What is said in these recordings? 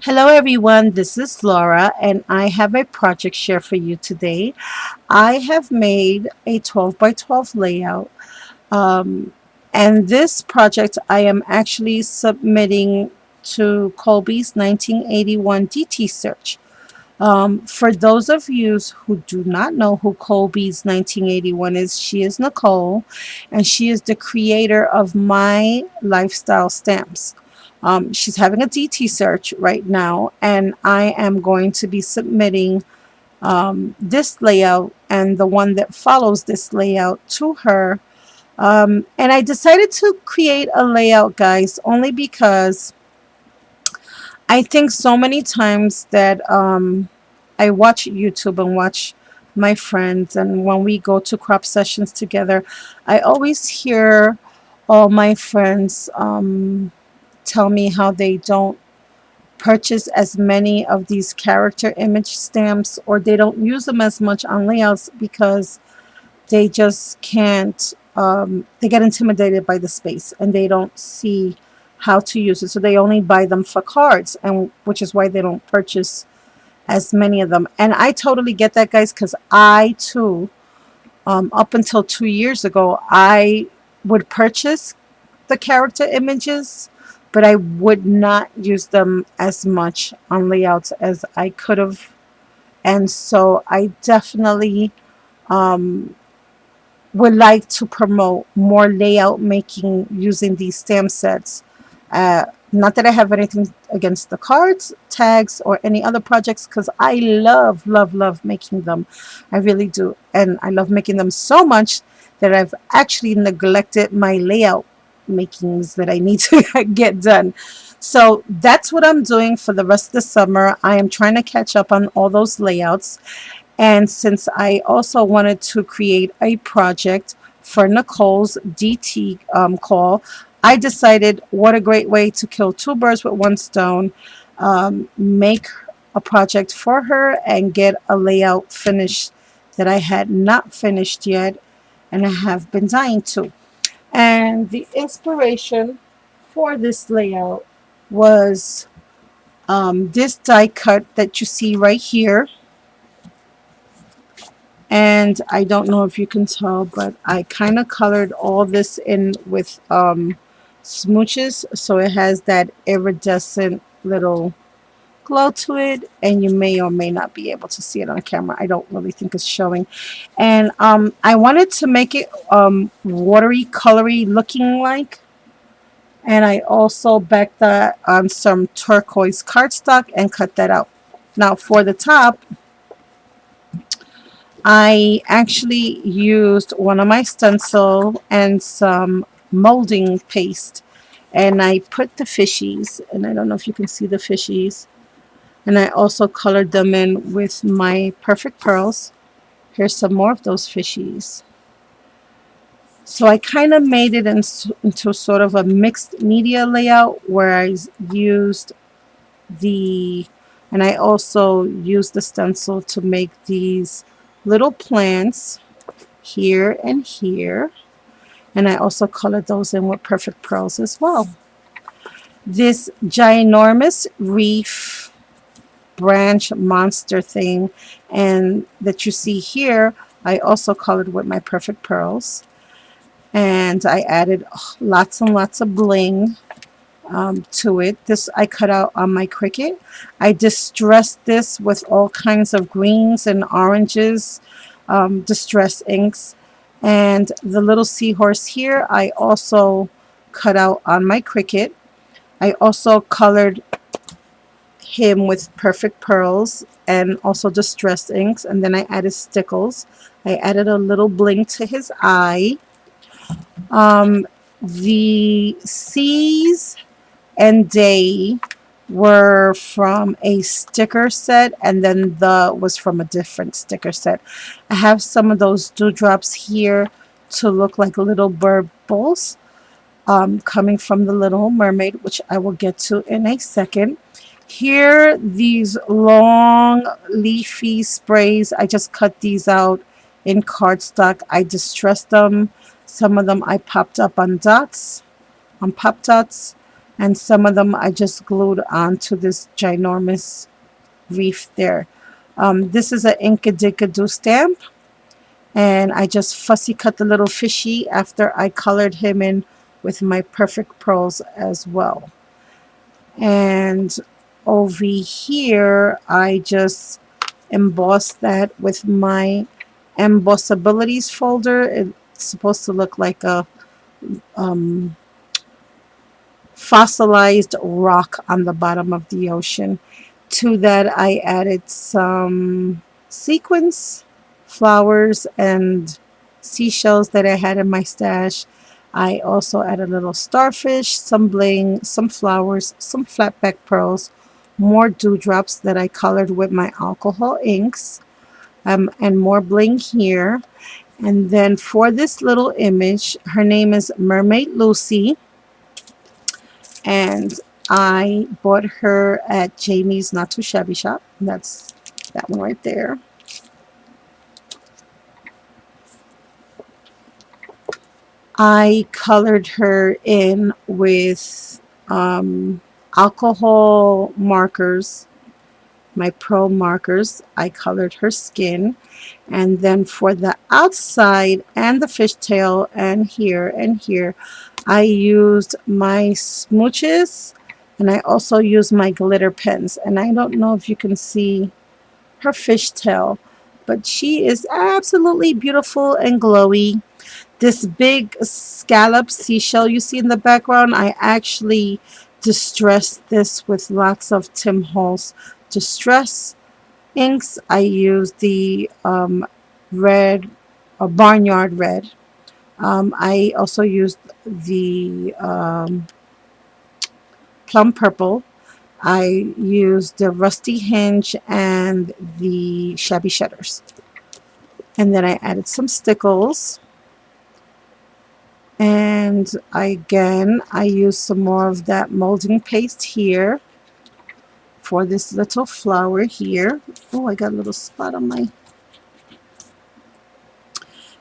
Hello everyone, this is Laura and I have a project share for you today. I have made a 12 by 12 layout um, and this project I am actually submitting to Colby's 1981 DT search. For those of you who do not know who Colby's 1981 is, she is Nicole and she is the creator of My Lifestyle Stamps. She's having a DT search right now, and I am going to be submitting this layout and the one that follows this layout to her. And I decided to create a layout, guys, only because I think so many times that I watch YouTube and watch my friends, and when we go to crop sessions together, I always hear all my friends tell me how they don't purchase as many of these character image stamps, or they don't use them as much on layouts because they just can't, they get intimidated by the space and they don't see how to use it. So they only buy them for cards, and which is why they don't purchase as many of them. And I totally get that, guys, because I too, up until 2 years ago, I would purchase the character images, but I would not use them as much on layouts as I could have. And so I definitely um, would like to promote more layout making using these stamp sets. Not that I have anything against the cards, tags, or any other projects, because I love, love, love making them. I really do. And I love making them so much that I've actually neglected my layout makings that I need to get done. So that's what I'm doing for the rest of the summer. I am trying to catch up on all those layouts. And since I also wanted to create a project for Nicole's DT call, I decided what a great way to kill two birds with one stone, make a project for her and get a layout finished that I had not finished yet and I have been dying to. And the inspiration for this layout was this die cut that you see right here. And I don't know if you can tell, but I kind of colored all this in with smooches, so it has that iridescent little glow to it, and you may or may not be able to see it on camera. I don't really think it's showing. And I wanted to make it watery, colory looking like, and I also backed that on some turquoise cardstock and cut that out. Now for the top, I actually used one of my stencil and some molding paste, and I put the fishies, and I don't know if you can see the fishies, and I also colored them in with my Perfect Pearls. Here's some more of those fishies. So I kind of made it into sort of a mixed media layout where I used and I also used the stencil to make these little plants here and here, and I also colored those in with Perfect Pearls as well. This ginormous reef branch monster thing and that you see here, I also colored with my Perfect Pearls, and I added lots and lots of bling to it. This I cut out on my Cricut. I distressed this with all kinds of greens and oranges, distress inks, and the little seahorse here I also cut out on my Cricut. I also colored him with Perfect Pearls and also distress inks, and then I added stickles. I added a little bling to his eye. The C's and day were from a sticker set, and then the was from a different sticker set. I have some of those dewdrops here to look like little bird balls coming from the Little Mermaid, which I will get to in a second. Here, these long leafy sprays, I just cut these out in cardstock. I distressed them. Some of them I popped up on dots, on pop dots. and some of them I just glued onto this ginormous reef there. This is an Inkadikadu stamp, and I just fussy cut the little fishy after I colored him in with my Perfect Pearls as well. And over here I just embossed that with my embossabilities folder. It's supposed to look like a fossilized rock on the bottom of the ocean. To that I added some sequins, flowers, and seashells that I had in my stash. I also added a little starfish, some bling, some flowers, some flatback pearls, more dewdrops that I colored with my alcohol inks, and more bling here. And then for this little image, her name is Mermaid Lucy, and I bought her at Jamie's Not Too Shabby Shop. That's that one right there. I colored her in with alcohol markers, my pearl markers. I colored her skin, and then for the outside and the fishtail and here, I used my smooches, and I also used my glitter pens. And I don't know if you can see her fishtail, but she is absolutely beautiful and glowy. This big scallop seashell you see in the background, I actually distressed this with lots of Tim Holtz distress inks. I used the red, barnyard red. I also used the plum purple. I used the rusty hinge and the shabby shutters. And then I added some stickles. And I used some more of that molding paste here for this little flower here. Oh, I got a little spot on my...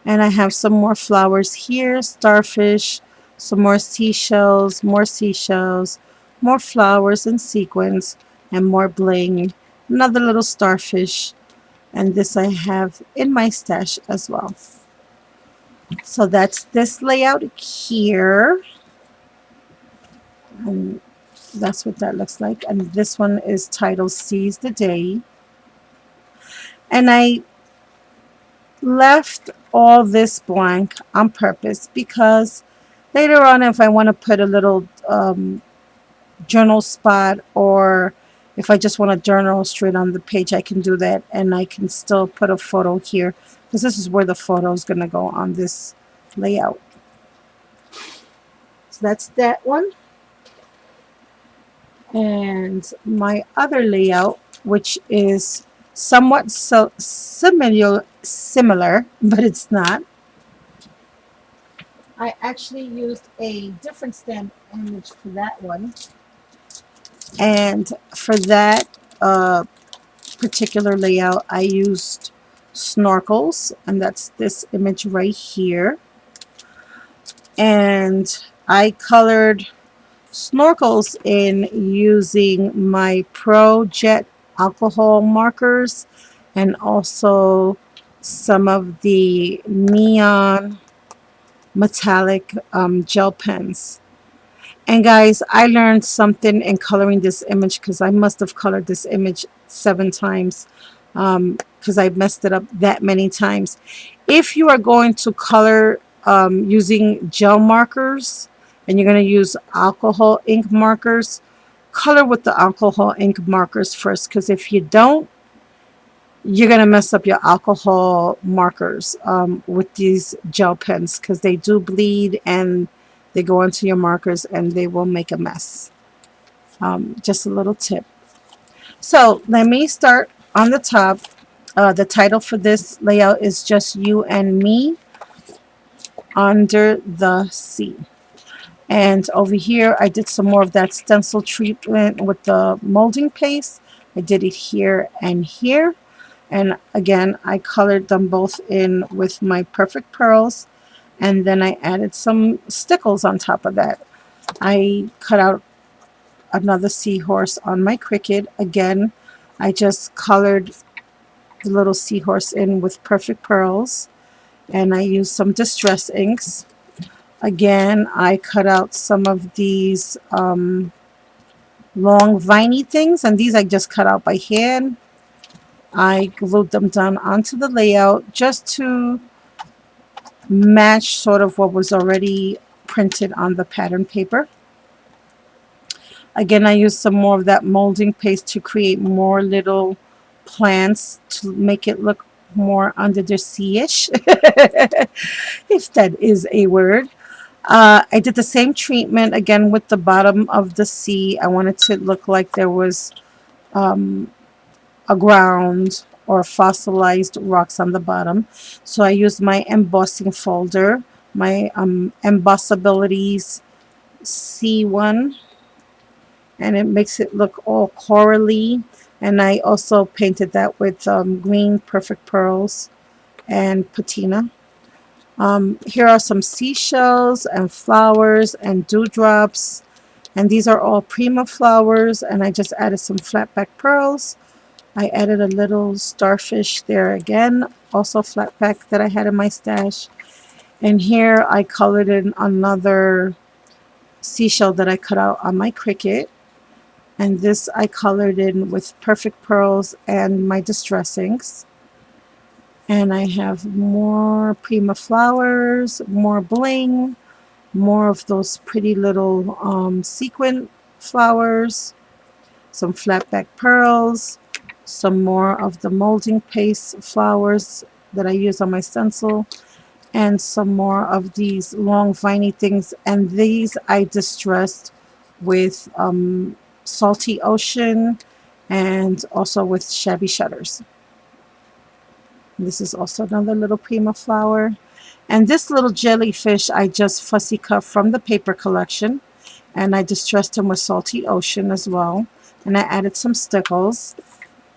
And I have some more flowers here, starfish, some more seashells, more flowers and sequins, and more bling. Another little starfish. And this I have in my stash as well. So that's this layout here. And that's what that looks like. And this one is titled Seize the Day. And I left all this blank on purpose because later on, if I want to put a little journal spot, or if I just want to journal straight on the page, I can do that, and I can still put a photo here because this is where the photo is going to go on this layout. So that's that one. And my other layout, which is somewhat similar, but it's not. I actually used a different stamp image for that one. And for that particular layout, I used snorkels, and that's this image right here. And I colored snorkels in using my Pro Jet alcohol markers and also some of the neon metallic gel pens. And guys, I learned something in coloring this image, because I must have colored this image 7 times because I messed it up that many times. If you are going to color using gel markers and you're going to use alcohol ink markers, color with the alcohol ink markers first, because if you don't, you're going to mess up your alcohol markers with these gel pens, because they do bleed and they go into your markers and they will make a mess. Just a little tip. So let me start on the top. The title for this layout is Just You and Me Under the Sea. And over here I did some more of that stencil treatment with the molding paste. I did it here and here. And again, I colored them both in with my Perfect Pearls. And then I added some stickles on top of that. I cut out another seahorse on my Cricut. Again, I just colored the little seahorse in with Perfect Pearls, and I used some distress inks. Again, I cut out some of these long viney things, and these I just cut out by hand. I glued them down onto the layout just to match sort of what was already printed on the pattern paper. Again, I used some more of that molding paste to create more little plants to make it look more under the sea-ish, if that is a word. I did the same treatment again with the bottom of the sea. I wanted to look like there was a ground or fossilized rocks on the bottom. So I used my embossing folder, my Embossabilities C1, and it makes it look all corally. And I also painted that with green Perfect Pearls and patina. Here are some seashells and flowers and dewdrops, and these are all Prima flowers, and I just added some flat back pearls. I added a little starfish there again, also flat back that I had in my stash. And here I colored in another seashell that I cut out on my Cricut, and this I colored in with Perfect Pearls and my distress inks. And I have more Prima flowers, more bling, more of those pretty little sequin flowers, some flat back pearls, some more of the molding paste flowers that I use on my stencil, and some more of these long viney things. And these I distressed with Salty Ocean and also with Shabby Shutters. This is also another little Prima flower. And this little jellyfish I just fussy cut from the paper collection, and I distressed him with Salty Ocean as well. And I added some stickles.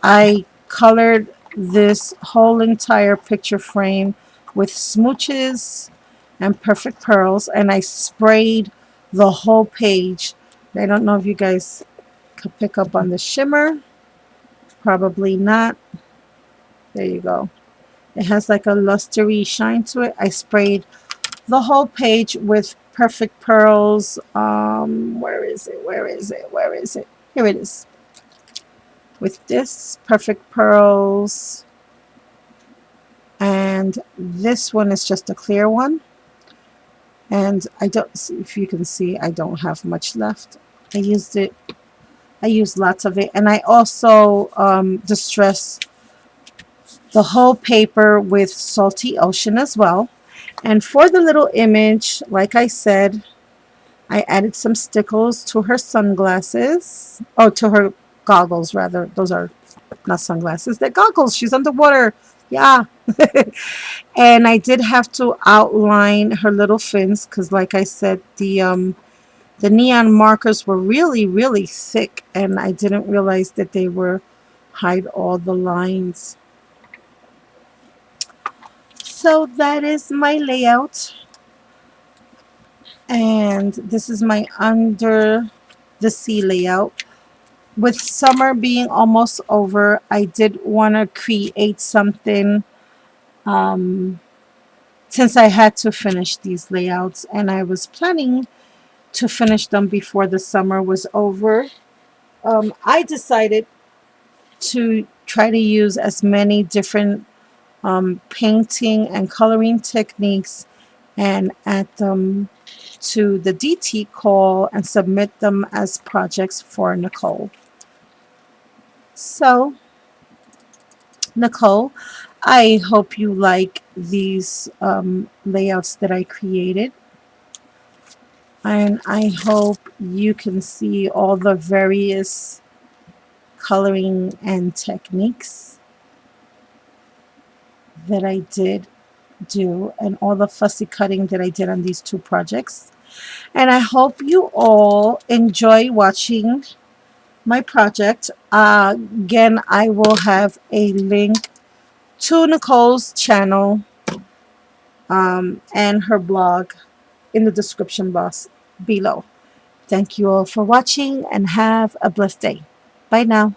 I colored this whole entire picture frame with smooches and Perfect Pearls, and I sprayed the whole page. I don't know if you guys could pick up on the shimmer. Probably not. There you go. It has like a lustery shine to it. I sprayed the whole page with Perfect Pearls. Where is it? Where is it? Where is it? Here it is. With this Perfect Pearls. And this one is just a clear one. And I don't see if you can see, I don't have much left. I used lots of it. And I also distressed the whole paper with Salty Ocean as well. And for the little image, like I said, I added some stickles to her sunglasses. Oh, to her goggles, rather. Those are not sunglasses. They're goggles. She's underwater. Yeah. And I did have to outline her little fins because, like I said, the neon markers were really, really thick. And I didn't realize that they were hide all the lines. So that is my layout, and this is my under the sea layout. With summer being almost over, I did want to create something since I had to finish these layouts, and I was planning to finish them before the summer was over. I decided to try to use as many different painting and coloring techniques and add them to the DT call and submit them as projects for Nicole. So, Nicole, I hope you like these layouts that I created. And I hope you can see all the various coloring and techniques that I did do and all the fussy cutting that I did on these two projects. And I hope you all enjoy watching my project. Again, I will have a link to Nicole's channel and her blog in the description box below. Thank you all for watching and have a blessed day. Bye now.